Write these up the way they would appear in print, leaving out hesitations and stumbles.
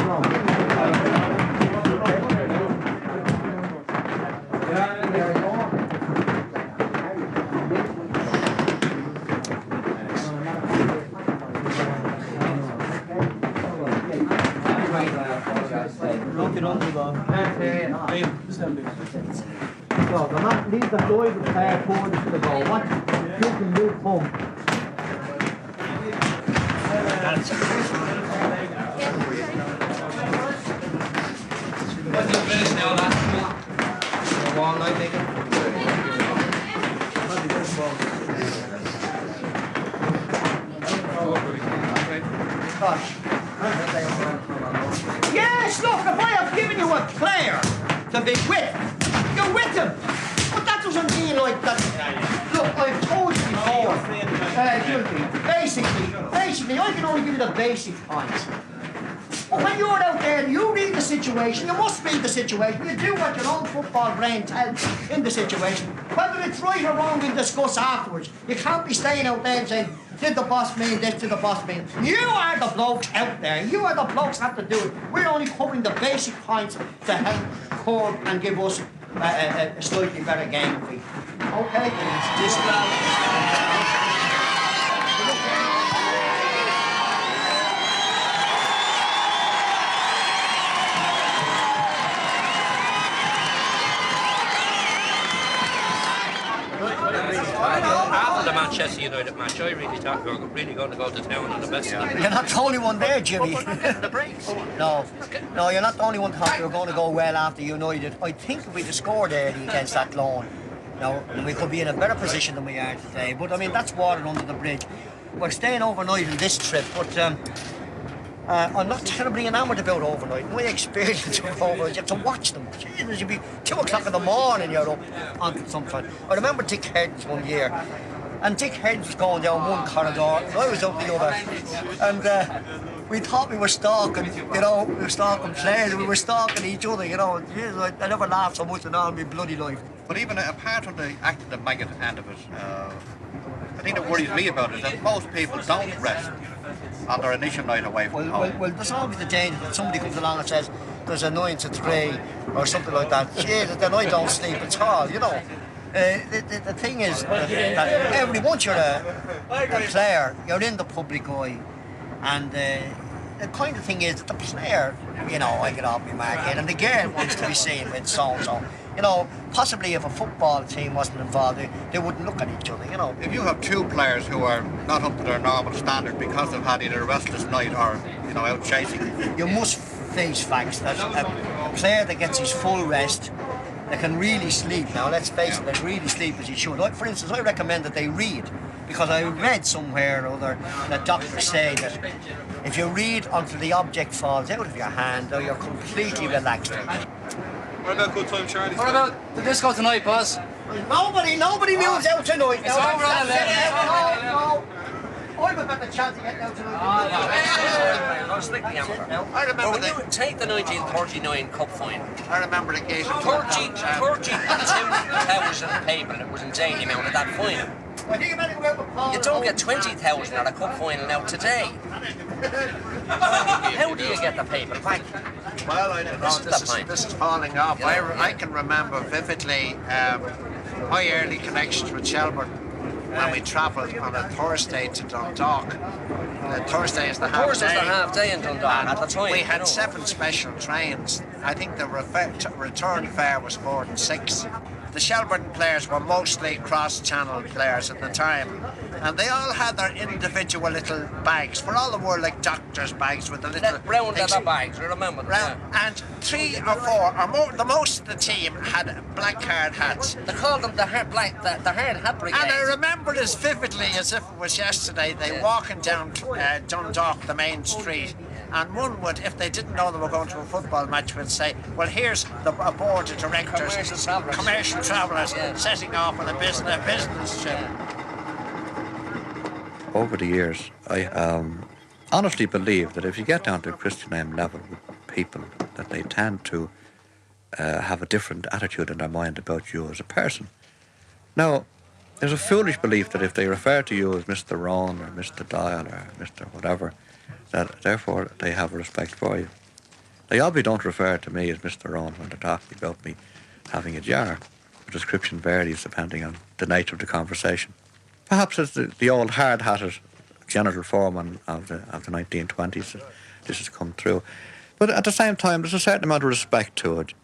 So, the man leaves the floor of the player forward to the goal. What you can move home. Yes, look, if I have given you a player to be with, you're with him. But that doesn't mean like that. Look, I've told you before, basically, I can only give you the basic points. But when you're out there, you read the situation, you must read the situation, you do what your own football brain tells you in the situation. Whether it's right or wrong, we'll discuss afterwards. You can't be staying out there and saying, did the boss mean this, did the boss mean? You are the blokes out there, you are the blokes that have to do it. We're only covering the basic points to help curb and give us a slightly better game. Okay? After the Manchester United match, I really thought we were really going to go to town on the best. You're not the only one there, Jimmy. The breaks. No, you're not the only one that thought we were going to go well after United. I think if we'd have scored early against that loan, we could be in a better position than we are today. But I mean, that's water under the bridge. We're staying overnight on this trip, but I'm not terribly enamoured about overnight. My experience of overnight, you have to watch them. Jesus, you'd be 2 o'clock in the morning, you're up on something. I remember Dick Headens one year, and Dick Headens was going down one corridor, and I was up the other. And we thought we were stalking, we were stalking players, we were stalking each other, Jesus, I never laughed so much in all my bloody life. But even apart from the active maggot end of it, the thing that worries me about it is that most people don't rest on their initial night away from home. Well, there's always the danger that somebody comes along and says there's a 9 to 3 or something like that. Jesus, then I don't sleep at all, The thing is that once you're a player, you're in the public eye, and the kind of thing is that the player, I get off my mark here, and the girl wants to be seen with so-and-so. Possibly if a football team wasn't involved, they wouldn't look at each other, If you have 2 players who are not up to their normal standard because they've had either a restless night or, out chasing, you must face facts that a player that gets his full rest, they can really sleep. Now, let's face it, they really sleep as he should. For instance, I recommend that they read, because I read somewhere or other that doctors say that if you read until the object falls out of your hand, or you're completely relaxed. What about good time, Charlie? What about the disco tonight, boss? Nobody moves out tonight. It's over on No. I'm about the chance to get out tonight. I remember when you take the 1939 Cup final. I remember the game. 32,000 people that was insane amount of that final. You don't get 20,000 at a cup final now today. How do you get the people back? Well, this is falling off. I can remember vividly my early connections with Shelbourne when we travelled on a Thursday to Dundalk. Thursday is the half Thursday's day. the half day in Dundalk at the time. We had 7 special trains. I think the return fare was more than 6. The Shelbourne players were mostly cross-channel players at the time, and they all had their individual little bags, for all the world like doctor's bags with the little round leather bags, I remember them. And 3 or 4, or more, the most of the team had black hard hats. They called them the hard hat brigade. And I remember as vividly as if it was yesterday, they walking down Dundalk, the main street, and one would, if they didn't know they were going to a football match, would say, well, here's a board of directors, commercial travellers, setting off on a business trip. Over the years, I honestly believe that if you get down to a Christian name level with people, that they tend to have a different attitude in their mind about you as a person. Now, there's a foolish belief that if they refer to you as Mr. Ron or Mr. Dial or Mr. whatever, that therefore they have respect for you. They obviously don't refer to me as Mr. Rowan when they're talking about me having a jar. The description varies depending on the nature of the conversation. Perhaps it's the old hard-hatted genital foreman of the 1920s that this has come through. But at the same time, there's a certain amount of respect to it.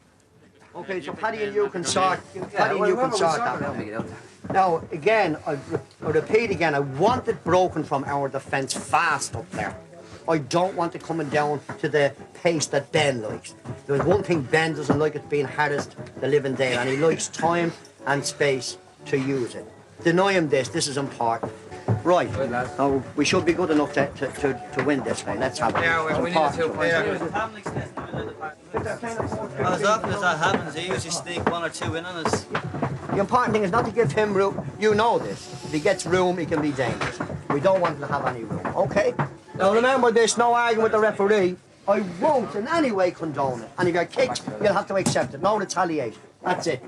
Okay, so Paddy and you can sort that. Now, again, I repeat again, I want it broken from our defence fast up there. I don't want it coming down to the pace that Ben likes. There's one thing Ben doesn't like, it's being harassed the living day, and he likes time and space to use it. Deny him this is important. Right, now we should be good enough to win this one. Let's have it. Yeah, we need a 2 points. As often as that happens, he usually sneak 1 or 2 in on us. The important thing is not to give him room. You know this. If he gets room, he can be dangerous. We don't want him to have any room, okay? Now remember this, no arguing with the referee. I won't in any way condone it. And if you're kicked, you'll have to accept it. No retaliation. That's it.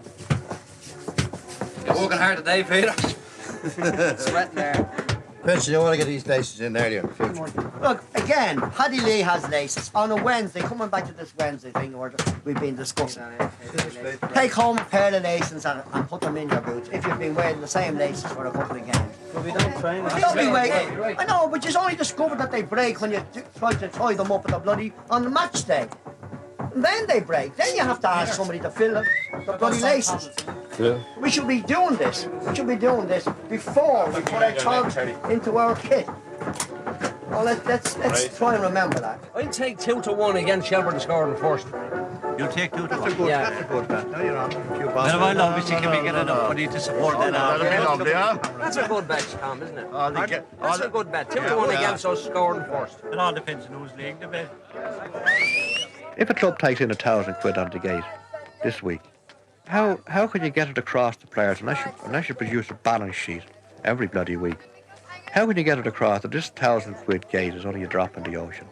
You're working hard today, Peter. Sweating there. Vince, you want to get these laces in earlier in the future? Look, again, Paddy Lee has laces. On a Wednesday, coming back to this Wednesday thing we've been discussing. Take home a pair of laces and put them in your boots if you've been wearing the same laces for a couple of games. But we don't train. Don't be waiting. I know, but you only discovered that they break when you try to tie them up on the match day. And then they break. Then you have to ask somebody to fill the bloody laces. Yeah. We should be doing this. We should be doing this before we put our togs into our kit. Well, let's try and remember that. I'll take 2-1 against Shelbourne to score in the first. You'll take 2-1. That's a good bet. No, you're on. Well, I'll obviously can we get enough money to support that. That's a good bet, Tom, isn't it? That's a good bet. 2-1 against us scoring first. It all depends on who's league the bet. If a club takes in £1,000 on the gate this week, how can you get it across to players unless you produce a balance sheet every bloody week? How can you get it across that this £1,000 gate is only a drop in the ocean?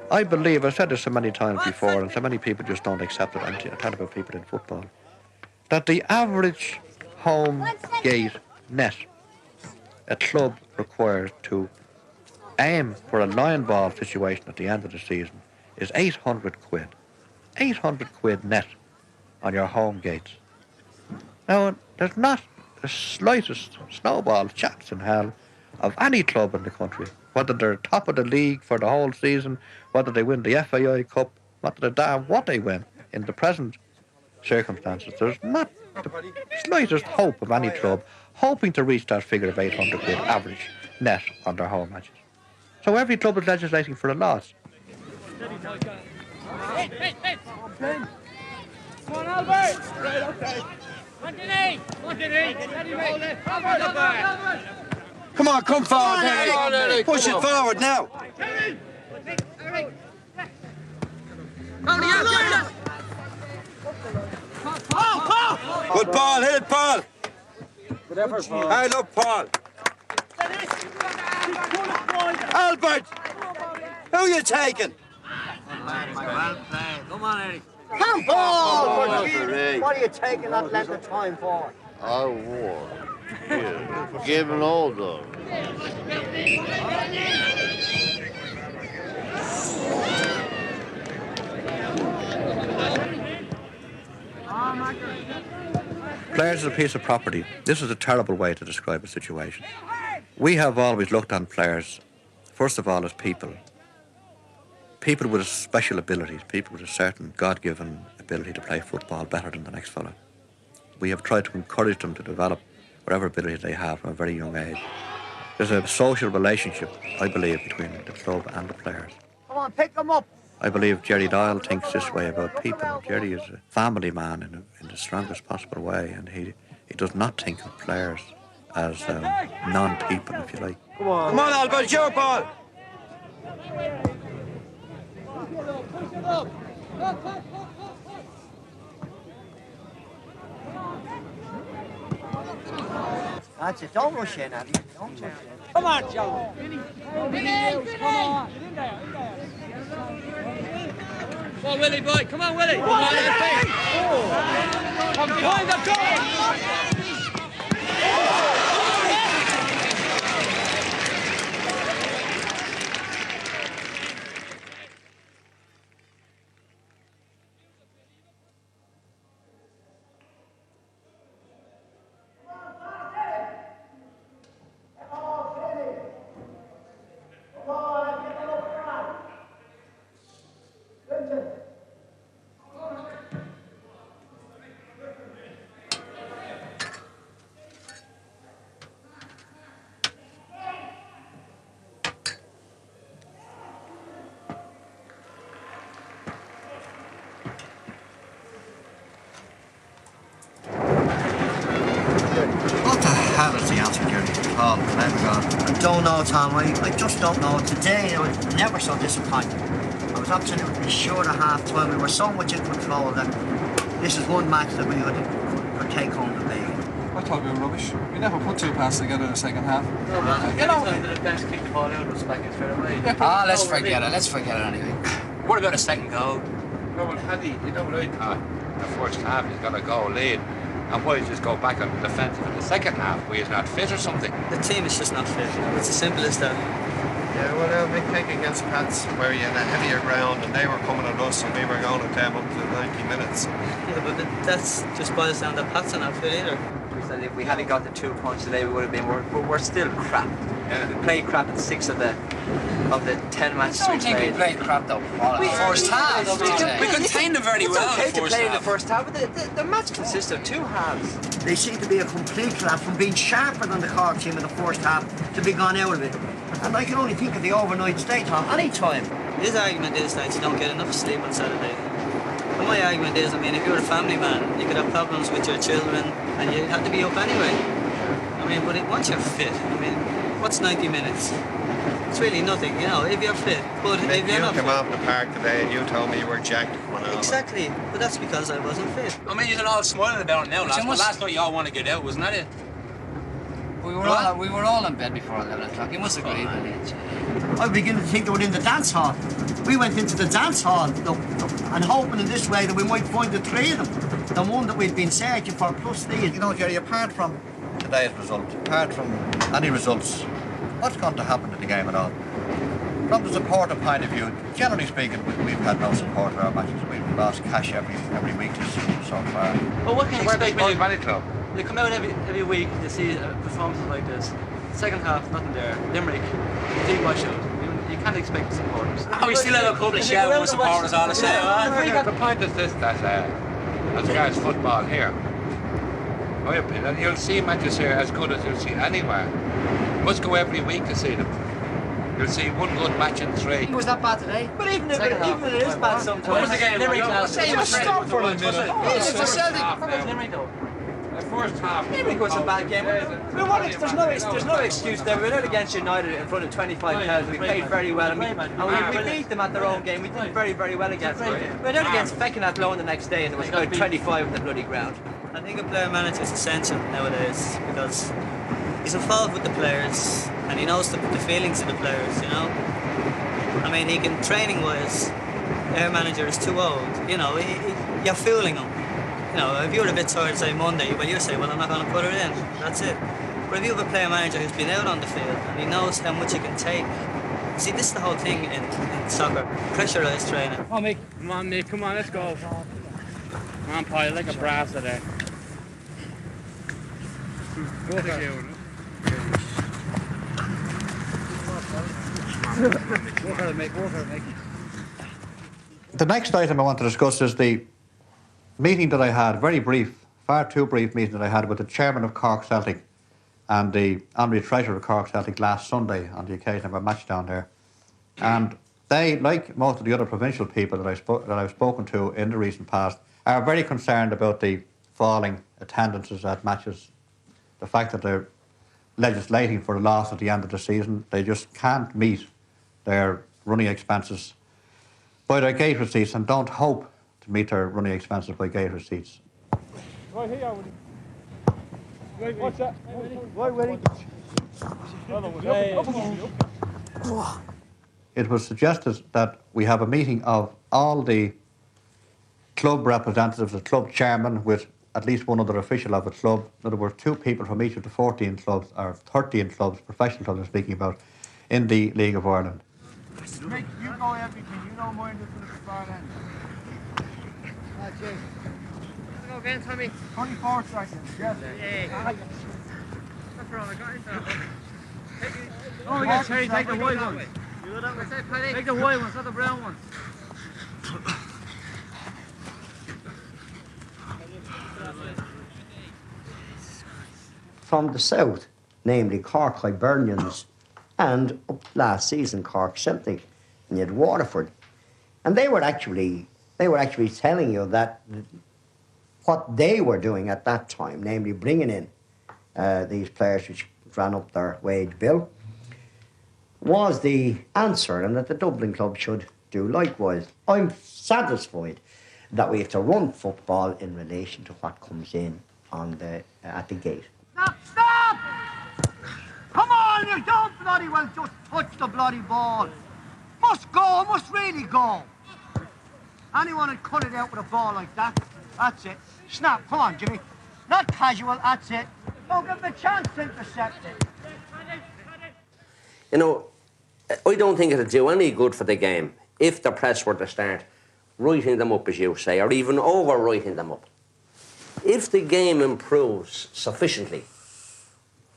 I believe, I've said this so many times before, and so many people just don't accept it, I'm talking about people in football, that the average home gate net a club requires to aim for a line ball situation at the end of the season is £800. £800 net on your home gates. Now, there's not the slightest snowball chance in hell of any club in the country, whether they're top of the league for the whole season, whether they win the FAI Cup, what they win in the present circumstances. There's not the slightest hope of any club hoping to reach that figure of £800 average net on their home matches. So every club is legislating for a loss. Come on, Albert! Right, okay. Come on, come forward, Eric. Push it forward now. Good ball, hit it, Paul. Hard up, Paul. Albert, who are you taking? Well played. Come on, Eric. Come on! What are you taking that length of time for? I won. Here, give an order. Players are a piece of property. This is a terrible way to describe a situation. We have always looked on players, first of all, as people. People with special abilities, people with a certain God-given ability to play football better than the next fella. We have tried to encourage them to develop whatever ability they have from a very young age. There's a social relationship, I believe, between the club and the players. Come on, pick them up. I believe Jerry Doyle thinks this way about people. Jerry is a family man in the strongest possible way, and he does not think of players as non-people, if you like. Come on, Albert, your ball. That's it. Don't rush in, Andy. Don't rush in. Come on, Joe. Come on. Come on, Willie, boy. Come on, Willie. Come on, Willie. Come behind the goal. God, thank God. I don't know, Tom. I just don't know. Today, I was never so disappointed. I was absolutely sure at half time we were so much in control that this is one match that we could take home the big. I thought we were rubbish. We never put two passes together in the second half. You know, the defence kicked the ball out of us back in straight away. Let's forget it. Let's forget it anyway. What about a second goal? No, well, Paddy, you know what I thought? The first half, he's got a goal lead. And why just go back on the defensive in the second half? Were you not fit or something? The team is just not fit. It's as simple as that. Yeah, well, a big thing against Pats where you're in a heavier ground and they were coming at us and we were going at them up to 90 minutes. Yeah, but that's just boils down that Pats are not fit either. We said if we hadn't got the 2 points today, we would have been. We're still crap. Yeah. We played crap in 6 of the 10 matches I we don't think we played. played crap though. First half. We contained them very well. It's okay to play in the half. first half, but the match consists of 2 halves. They seem to be a complete collapse from being sharper than the Cork team in the first half to be gone out of it. And I can only think of the overnight stay, Tom, any time. His argument is that you don't get enough sleep on Saturday. And my argument is, I mean, if you're a family man, you could have problems with your children and you have to be up anyway. I mean, but once you're fit, I mean, what's 90 minutes? It's really nothing, you know, if you're fit. But if you're not You came fit, off the park today and you told me you were jacked coming out. exactly, but that's because I wasn't fit. I mean, you're all smiling about it now. Last night you all want to get out, wasn't that it? We were all in bed before 11 o'clock. You must agree. I was beginning to think they were in the dance hall. We went into the dance hall and hoping in this way that we might find the 3 of them. The one that we'd been searching for, plus these. You know, Jerry, apart from today's result, apart from any results, what's going to happen in the game at all? From the supporter point of view, generally speaking, we've had no support in our matches. We've lost cash every week this season so far. Well, what can you expect when Valley Club. you come out every week to see performances like this? Second half, nothing there. Limerick, complete washout. You can't expect supporters. Oh, we still have a couple of Shelbourne supporters all the same. The point is this, that as regards football here, my opinion, you'll see matches here as good as you'll see anywhere. You must go every week to see them. You'll see one good match in 3. Was that bad today? But even if it is bad sometimes. What was the game? Limerick last night. Stop for a minute. It's a Celtic. Limerick though. The first half. Limerick was a bad game. There's no excuse there. We were out against United in front of 25,000. We played very well. And we beat them at their own game. We did very, very well against them. We were out against Feckin at Loan the next day and there was about 25 in the bloody ground. I think a player manager is essential nowadays because he's involved with the players and he knows the feelings of the players, you know. I mean, he can, training-wise, their manager is too old, you know, you're fooling him. You know, if you're a bit tired, say Monday, well, you say, well, I'm not going to put her in, that's it. But if you have a player manager who's been out on the field and he knows how much he can take, see, this is the whole thing in soccer, pressurised training. Oh, Mick, come on, Mick, come on, let's go. Come on, Paul, like a brass today. Go to you. The next item I want to discuss is the meeting that I had, very brief, far too brief meeting that I had with the chairman of Cork Celtic and the honorary treasurer of Cork Celtic last Sunday on the occasion of a match down there. And they, like most of the other provincial people that I've spoken to in the recent past, are very concerned about the falling attendances at matches, the fact that they're legislating for a loss at the end of the season. They just can't meet their running expenses by their gate receipts and don't hope to meet their running expenses by gate receipts. Right here, Willie. What's that? Right, Willie. It was suggested that we have a meeting of all the club representatives, the club chairman with at least one other official of a club. In other words, 2 people from each of the 14 clubs, or 13 clubs, professional clubs I'm speaking about, in the League of Ireland. Mick, you go everything. You don't mind this at the far end. That's it. Let's go again, Tommy. 24 seconds, yes. Yeah. That's wrong, I got it. Oh, we got Cherry, take the white ones. Take the white ones, not the brown ones. From the south, namely Cork Hibernians and up last season Cork Celtic, and you had Waterford, and they were actually telling you that what they were doing at that time, namely bringing in these players which ran up their wage bill, was the answer, and that the Dublin club should do likewise. I'm satisfied that we have to run football in relation to what comes in on at the gate. Stop! Come on, you don't bloody well just touch the bloody ball. Must go, must really go. Anyone would cut it out with a ball like that. That's it. Snap, come on, Jimmy. Not casual, that's it. Don't give him a chance to intercept it. You know, I don't think it'll do any good for the game if the press were to start writing them up, as you say, or even over-writing them up. If the game improves sufficiently,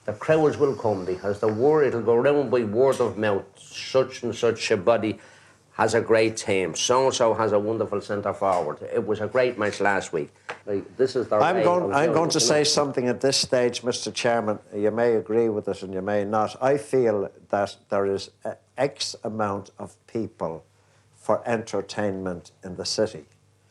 the crowds will come, because it'll go round by word of mouth. Such and such a body has a great team. So-and-so has a wonderful centre-forward. It was a great match last week. This is their I'm going to say something at this stage, Mr. Chairman. You may agree with it and you may not. I feel that there is X amount of people for entertainment in the city.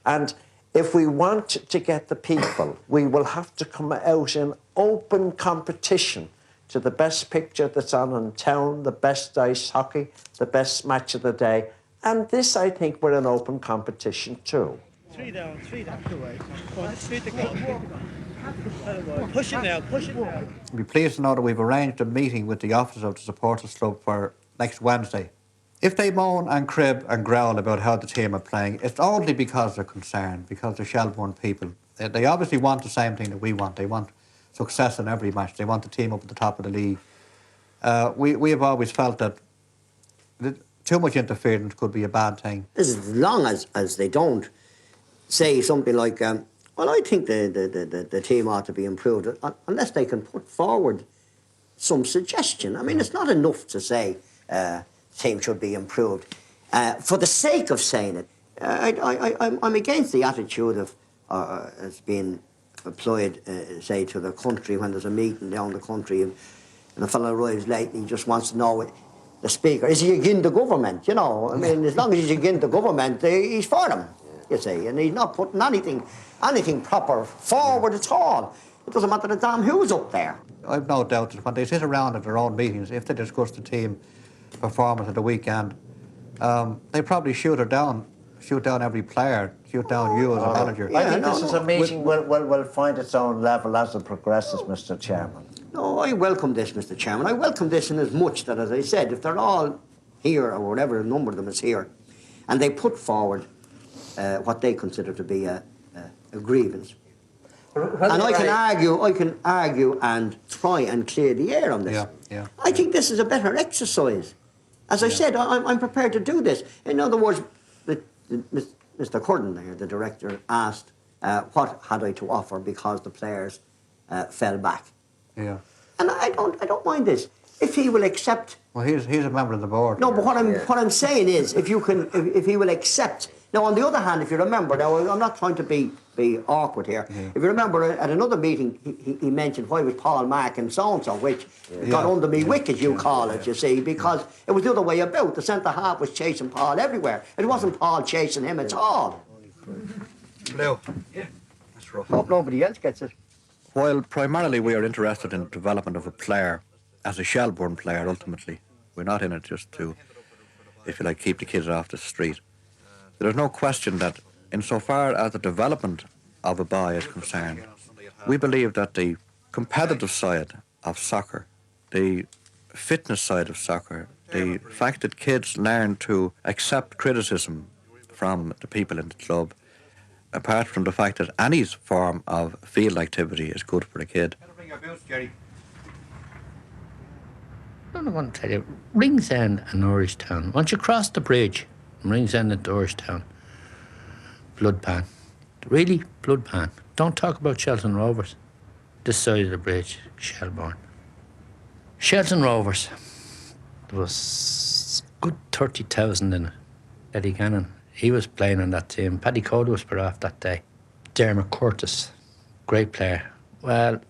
And if we want to get the people, we will have to come out in open competition to the best picture that's on in town, the best ice hockey, the best match of the day. And this, I think, we're in open competition too. 3 down, 2 away. Push it now, push it now. We'll be pleased to know that we've arranged a meeting with the officers of the Supporters Club for next Wednesday. If they moan and crib and growl about how the team are playing, it's only because they're concerned, because they're Shelbourne people. They obviously want the same thing that we want. They want success in every match. They want the team up at the top of the league. We have always felt that too much interference could be a bad thing. As long as they don't say something like, well, I think the team ought to be improved, unless they can put forward some suggestion. I mean, it's not enough to say team should be improved. For the sake of saying it, I'm against the attitude of as being employed, say, to the country when there's a meeting down the country and a fellow arrives late and he just wants to know the speaker, is he against the government, you know? I mean, as long as he's against the government, he's for them, you see, and he's not putting anything proper forward at all. It doesn't matter the damn who's up there. I've no doubt that when they sit around at their own meetings, if they discuss the team performance at the weekend, they probably shoot down every player, shoot down you as a manager. I think this is a meeting will find its own level as it progresses, Mr. Chairman. No, I welcome this, Mr. Chairman. I welcome this in as much that, as I said, if they're all here, or whatever number of them is here, and they put forward what they consider to be a grievance, and I can argue and try and clear the air on this. Yeah. I think this is a better exercise. As I said, I'm prepared to do this. In other words, Mr. Curran there, the director, asked what had I to offer because the players fell back. Yeah. And I don't mind this. If he will accept. Well, he's a member of the board. No, but what I'm saying is, if he will accept. Now, on the other hand, if you remember, now I'm not trying to be awkward here. Yeah. If you remember, at another meeting, he mentioned why was Paul Mark and so-and-so, which got under me wick, as you call it, you see, because it was the other way about. The centre-half was chasing Paul everywhere. It wasn't Paul chasing him at all. Blue. Yeah. That's rough. Hope nobody else gets it. While primarily we are interested in the development of a player, as a Shelbourne player ultimately, we're not in it just to, if you like, keep the kids off the street. There's no question that insofar as the development of a boy is concerned, we believe that the competitive side of soccer, the fitness side of soccer, the fact that kids learn to accept criticism from the people in the club, apart from the fact that any form of field activity is good for a kid. Bring your boots, Jerry. I want to tell you, Ringsend and Norristown, once you cross the bridge, Ringsend and Norristown, blood pan. Really, blood pan. Don't talk about Shelton Rovers. This side of the bridge, Shelbourne. Shelton Rovers, there was good 30,000 in it. Eddie Gannon, he was playing on that team. Paddy Coda was put off that day. Dermot Curtis, great player. Well,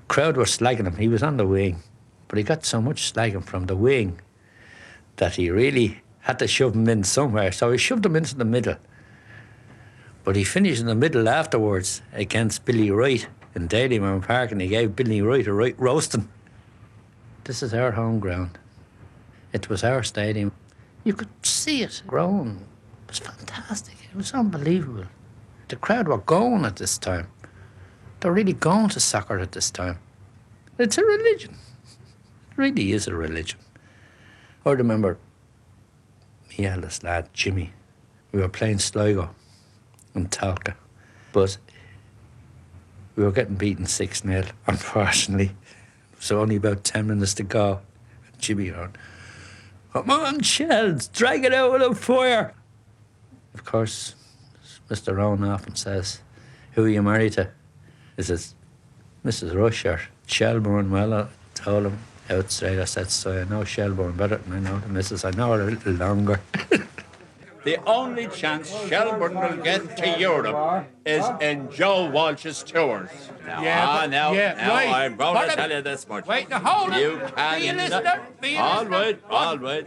crowd were slagging him. He was on the wing, but he got so much slagging from the wing that he really had to shove him in somewhere. So he shoved him into the middle. But he finished in the middle afterwards against Billy Wright in Dalymount Park, and he gave Billy Wright a right roasting. This is our home ground. It was our stadium. You could see it growing. It was fantastic. It was unbelievable. The crowd were going at this time. They're really going to soccer at this time. It's a religion. It really is a religion. I remember my eldest lad, Jimmy. We were playing Sligo and Talca, but we were getting beaten 6-0, unfortunately. It was only about 10 minutes to go. And Jimmy on, "Come on, Shells, drag it out with a fire." Of course, Mr. Rowan often says, "Who are you married to?" He says, "Mrs. Rush or Shelbourne." Well, I told him outside, I said, "So I know Shelbourne better than I know the missus. I know her a little longer." The only chance Shelbourne will get to Europe is in Joe Walsh's tours. Now, I'm going to tell you this much. Wait, now hold it. You can. Be a listener. Be a All listener. right.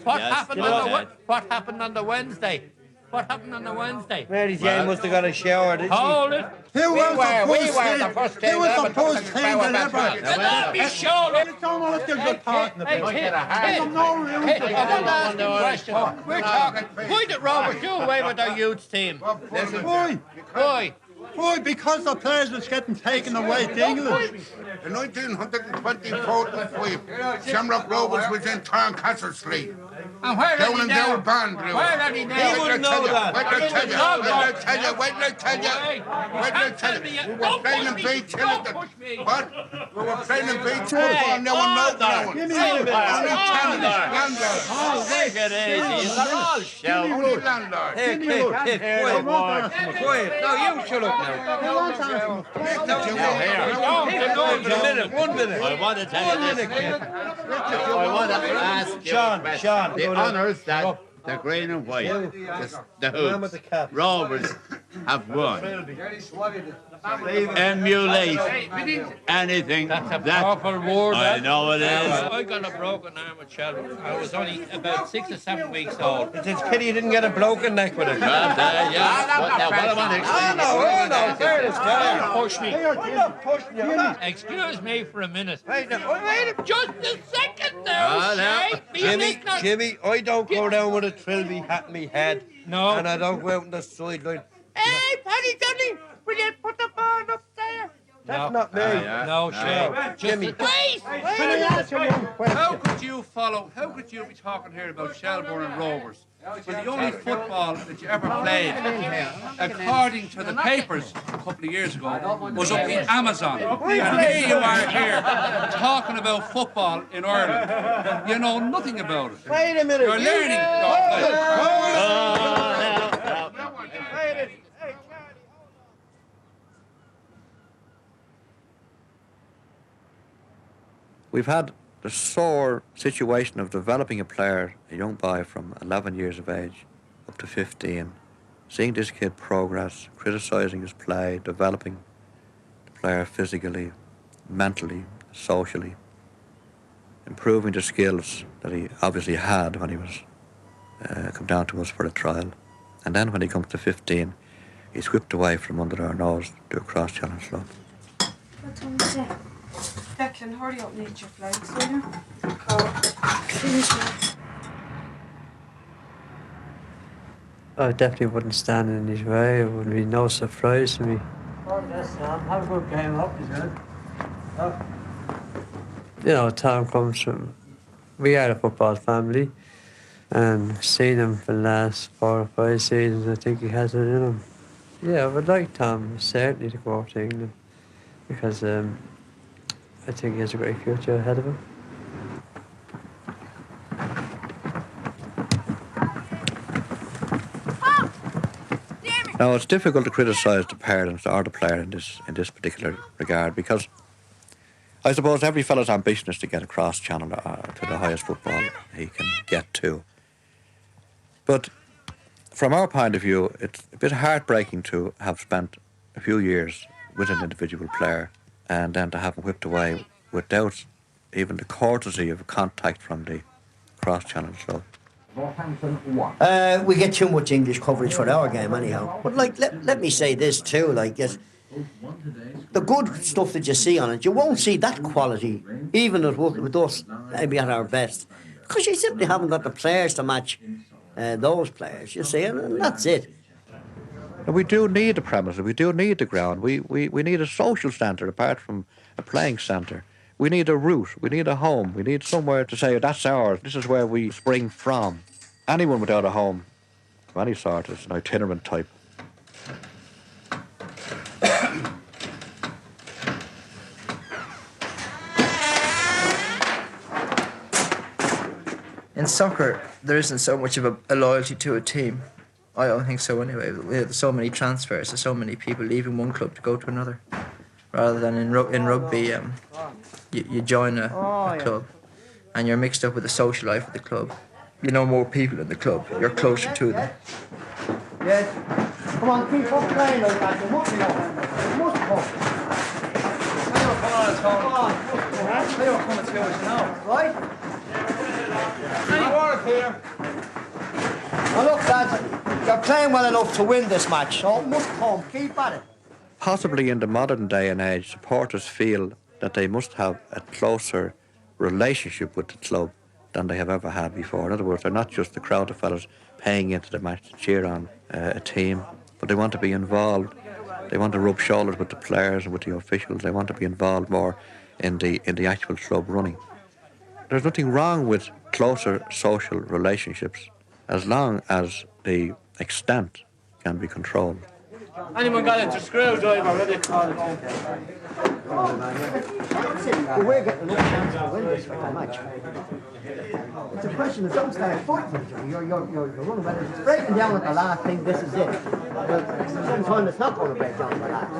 What Yes, happened go on ahead. what happened on the Wednesday? What happened on the Wednesday? Mary Jane must have got a shower, didn't she? Hold it. Who was the first team deliberate? Let me show them. It's almost a good part in the place. Hey, I want to ask you a question. We're talking. Why did Robert do away with our youth team? Why? Why? Because the players was getting taken away to England. In 1925, Shamrock Rovers was in Tarncastle Street. And where Down are in they now? their band, Where are they now? He wouldn't know that. Wait till I tell you. We were playing in beach. What? We were playing in beach football. No one knows now. Take it easy. They're all Shelbourne. Only landlord. Quiet. No, you shut up now. One minute. I want to tell you this. I want to ask you a question. The honours that the green and white, the hoops, Rovers have won. Emulate anything That's a that powerful word. I know it is. I got a broken arm at Shelbourne. I was only about 6 or 7 weeks old. It's a pity you didn't get a broken neck with it. Well, yeah. But now, what I want to explain. Push me. Excuse me for a minute. Wait, just a second now, Shay. Jimmy, I don't go down with a trilby hat in me head. No. And I don't go out on the sideline. Hey, Paddy Dudley, will you put the ball up there? That's not me. No, Shay. Jimmy. Wait. How could you be talking here about Shelbourne and Rovers? When the only football that you ever played, according to the papers a couple of years ago, was up the Amazon. And here you are here talking about football in Ireland. You know nothing about it. Wait a minute. You're learning. We've had the sore situation of developing a player, a young boy from 11 years of age up to 15, seeing this kid progress, criticising his play, developing the player physically, mentally, socially, improving the skills that he obviously had when he was come down to us for a trial. And then when he comes to 15, he's whipped away from under our nose to a cross-challenge club. What time is it? Declan, hurry up, need your flags, will you? Oh, finish me. I definitely wouldn't stand in his way. It would be no surprise to me. Have a good game up, is it? You know, Tom comes from... We are a football family, and seeing him for the last 4 or 5 seasons, I think he has it in him. Yeah, I would like Tom certainly to go up to England, because I think he has a great future ahead of him. Now, it's difficult to criticise the parents or the player in this particular regard, because I suppose every fella's ambition is to get across channel to the highest football he can get to. But from our point of view, it's a bit heartbreaking to have spent a few years with an individual player and then to have him whipped away without even the courtesy of contact from the cross-channel club. We get too much English coverage for our game anyhow. But like, let me say this too, like, the good stuff that you see on it, you won't see that quality, even with us maybe at our best, because you simply haven't got the players to match those players, you see, and that's it. And we do need the premises, we do need the ground, we need a social centre apart from a playing centre. We need a route, we need a home, we need somewhere to say, that's ours, this is where we spring from. Anyone without a home of any sort is an itinerant type. In soccer, there isn't so much of a loyalty to a team. I don't think so anyway. There's so many transfers, there's so many people leaving one club to go to another. Rather than in rugby, you join a club and you're mixed up with the social life of the club. You know more people in the club, you're closer to them. Yes. Come on, keep up playing like that. You must go. You must go. Come on. They don't come to us now. Right? Any water here? Now look, lads, you're playing well enough to win this match, so it must come. Keep at it. Possibly in the modern day and age, supporters feel that they must have a closer relationship with the club than they have ever had before. In other words, they're not just the crowd of fellas paying into the match to cheer on a team, but they want to be involved. They want to rub shoulders with the players and with the officials. They want to be involved more in the actual club running. There's nothing wrong with closer social relationships as long as the extent can be controlled. Anyone got a screwdriver ready? We're getting enough chance to win this match. It's a question of don't start fighting. You're running better. It's breaking down at the last thing. This is it. But sometimes it's not going to break down at the last.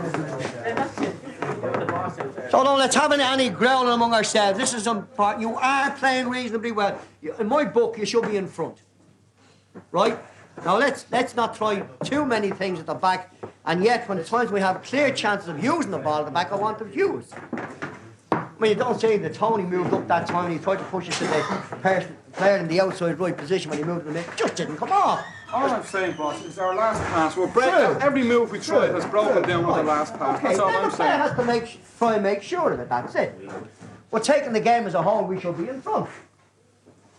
So don't let's have any growling among ourselves. This is important. You are playing reasonably well. In my book, you should be in front. Right? Now let's not try too many things at the back, and yet when the times we have clear chances of using the ball at the back, I want them used. I mean, you don't say that Tony moved up that time and he tried to push it to the player in the outside right position when he moved in the mid. It just didn't come off. All I'm saying, boss, is our last pass. Every move we tried has broken down with the last pass. Okay, That's all I'm the player saying. has to try and make sure of it, that's it. But taking the game as a whole, we should be in front.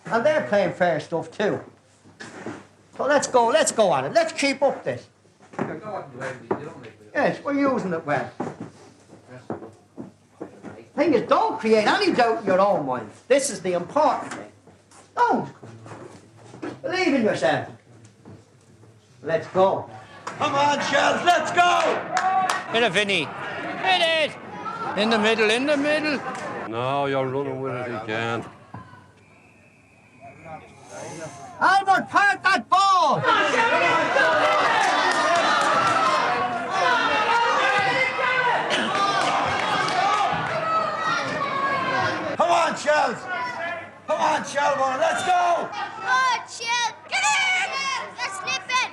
And they're playing fair stuff too. So let's go at it. Let's keep up this. Yes, we're using it well. Thing is, don't create any doubt in your own mind. This is the important thing. Don't. Believe in yourself. Let's go. Come on, Shells, let's go! Hit it, Vinny. Hit it! In the middle, in the middle. No, you're running with it again. Albert, park that ball! Come on, Shells! Come on, Shelbourne, let's go! Come on, Shell! Get in! Let's slip it!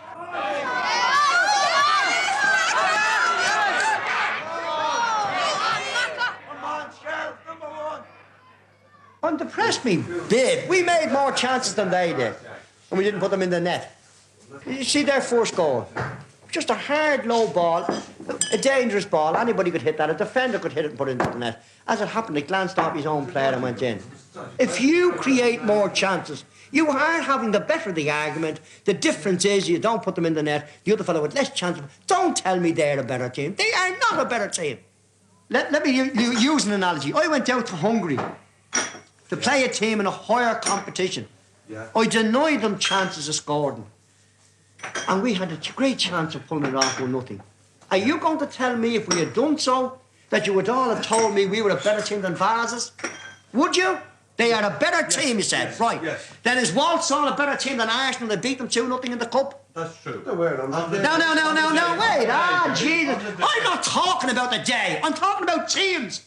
Come on, Shells, number one! I'm depressed we did. We made more chances than they did. And we didn't put them in the net. You see their first goal? Just a hard, low ball, a dangerous ball. Anybody could hit that. A defender could hit it and put it into the net. As it happened, he glanced off his own player and went in. If you create more chances, you are having the better the argument. The difference is you don't put them in the net. The other fellow with less chance. Don't tell me they're a better team. They are not a better team. Let me use an analogy. I went out to Hungary to play a team in a higher competition. I denied them chances of scoring. And we had a great chance of pulling it off 1-0. Are you going to tell me if we had done so, that you would all have told me we were a better team than Vases? Would you? They are a better team, you said. Right. Yes. Then is Walsall a better team than Arsenal that beat them 2-0 in the Cup? That's true. No, wait. Ah, Jesus. I'm not talking about the day. I'm talking about teams.